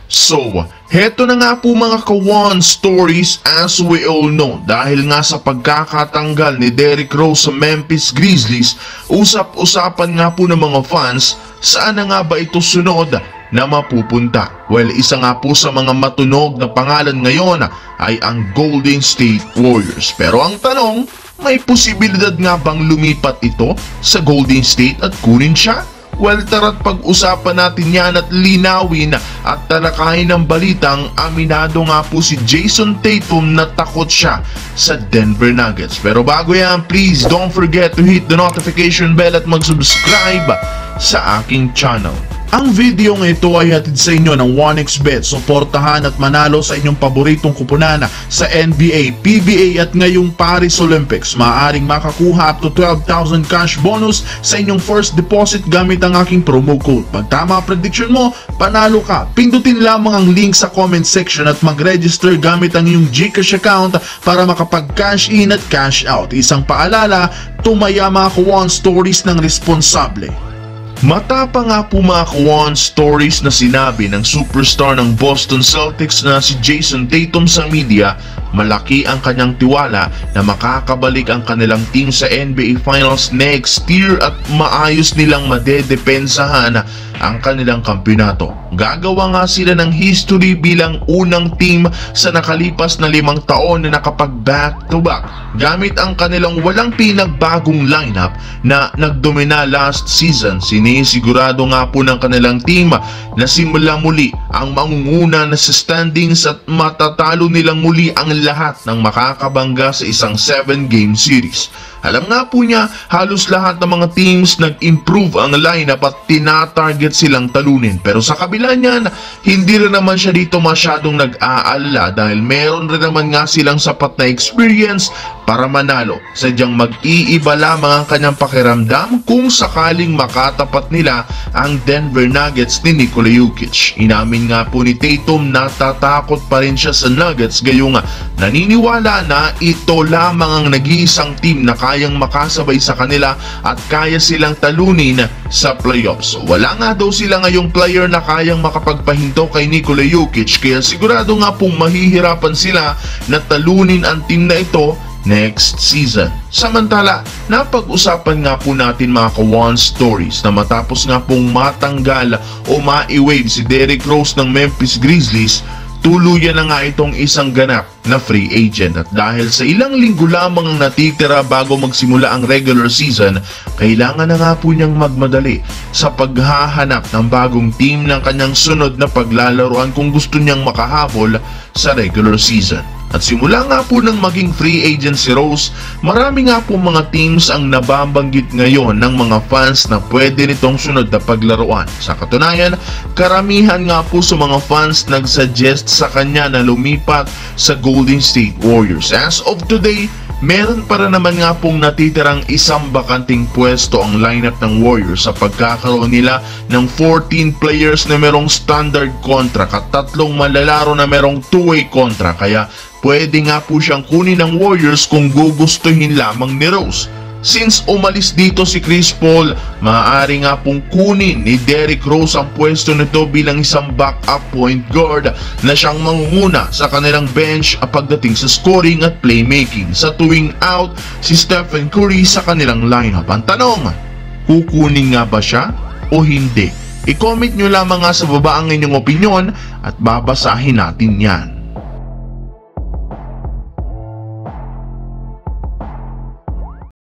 So, heto na nga po mga kawan stories as we all know. Dahil nga sa pagkakatanggal ni Derrick Rose sa Memphis Grizzlies, usap-usapan nga po ng mga fans saan na nga ba ito sunod na mapupunta. Well, isa nga po sa mga matunog na pangalan ngayon ay ang Golden State Warriors. Pero ang tanong, may posibilidad nga bang lumipat ito sa Golden State at kunin siya? Well, tara't pag-usapan natin yan at linawin at talakayin ng balitang aminado nga po si Jayson Tatum na takot siya sa Denver Nuggets. Pero bago yan, please don't forget to hit the notification bell at mag-subscribe sa aking channel. Ang video ng ito ay hatid sa inyo ng 1xBet. Suportahan at manalo sa inyong paboritong kupunan sa NBA, PBA at ngayong Paris Olympics. Maaaring makakuha up to 12,000 cash bonus sa inyong first deposit gamit ang aking promo code. Pag tama prediction mo, panalo ka. Pindutin lamang ang link sa comment section at mag-register gamit ang iyong GCash account para makapag-cash in at cash out. Isang paalala, tumaya mga kawan stories ng responsable. Matapang nga po mga kawan stories na sinabi ng superstar ng Boston Celtics na si Jayson Tatum sa media, malaki ang kanyang tiwala na makakabalik ang kanilang team sa NBA Finals next year at maayos nilang madedepensahan ang kanilang kampyonato. Gagawa nga sila ng history bilang unang team sa nakalipas na 5 taon na nakapag back-to-back gamit ang kanilang walang pinagbagong lineup na nagdomina last season. Sinisigurado nga po ng kanilang team na simula muli ang mangunguna na sa standings at matatalo nilang muli ang lahat ng makakabangga sa isang 7-game series. Alam nga po niya, halos lahat ng mga teams nag-improve ang lineup at tina-target silang talunin. Pero sa kabila niyan, hindi rin naman siya dito masyadong nag-aalala dahil meron rin naman nga silang sapat na experience para manalo. Sadyang mag-iiba lamang ang kanyang pakiramdam kung sakaling makatapat nila ang Denver Nuggets ni Nikola Jokic. Inamin nga po ni Tatum na natatakot pa rin siya sa Nuggets gayong naniniwala na ito lamang ang nag-iisang team na kayang makasabay sa kanila at kaya silang talunin sa playoffs. Wala nga daw sila ngayong player na kayang makapagpahinto kay Nikola Jokic kaya sigurado nga pong mahihirapan sila na talunin ang team na ito next season. Samantala, napag-usapan nga po natin mga kawan stories na matapos nga pong matanggal o ma-waive si Derrick Rose ng Memphis Grizzlies, tuluyan na nga itong isang ganap na free agent at dahil sa ilang linggo lamang ang natitira bago magsimula ang regular season, kailangan na nga po niyang magmadali sa paghahanap ng bagong team ng kanyang sunod na paglalaruan kung gusto niyang makahabol sa regular season. At simula nga po nang maging free agent si Rose, marami nga po mga teams ang nababanggit ngayon ng mga fans na pwede nitong sunod na paglaruan. Sa katunayan, karamihan nga po sa mga fans nagsuggest sa kanya na lumipat sa Golden State Warriors. As of today, meron para naman nga pong natitirang isang bakanting pwesto ang lineup ng Warriors sa pagkakaroon nila ng 14 players na merong standard contract at 3 malalaro na merong two-way contract. Kaya pwede nga po siyang kunin ng Warriors kung gugustuhin lamang ni Rose. Since umalis dito si Chris Paul, maaari nga pong kunin ni Derrick Rose ang pwesto nito bilang isang backup point guard na siyang mangunguna sa kanilang bench pagdating sa scoring at playmaking. Sa tuwing out, si Stephen Curry sa kanilang lineup. Ang tanong, kukunin nga ba siya o hindi? I-comment nyo lamang nga sa baba ang inyong opinion at babasahin natin yan.